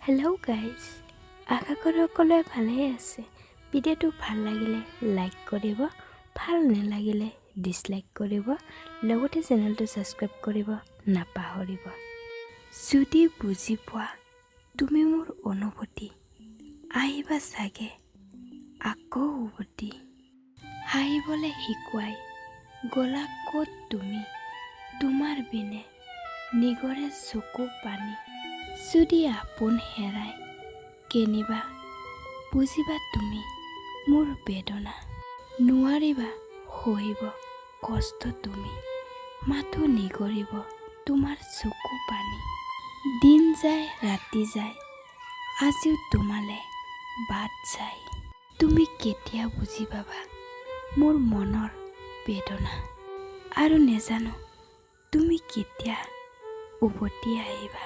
Hello' guys, আশা কৰোঁ সকলোৱে ভালেই আছে। ভিডিঅ'টো ভাল লাগিলে লাইক কৰিব, ভাল নালাগিলে ডিছলাইক কৰিব, লগতে চেনেলটো ছাবস্ক্ৰাইব কৰিব নাপাহৰিব। যদি বুজি পোৱা তুমি মোৰ অনুভূতি, আহিবা চাগে আকৌ উভতি। হাঁহিবলৈ শিকোৱাই গলা ক'ত তুমি, তোমাৰ বিনে নিগৰে চকু পানী। যদি আপোন হেৰাই কেনিবা, বুজিবা তুমি মোৰ বেদনা। নোৱাৰিবা সহিব কষ্ট তুমি, মাথো নিগৰিব তোমাৰ চকু পানী। দিন যায় ৰাতি যায়, আজিও তোমালে বাট চাই। তুমি কেতিয়া বুজি পাবা মোৰ মনৰ বেদনা, আৰু নেজানো তুমি কেতিয়া উভতি আহিবা।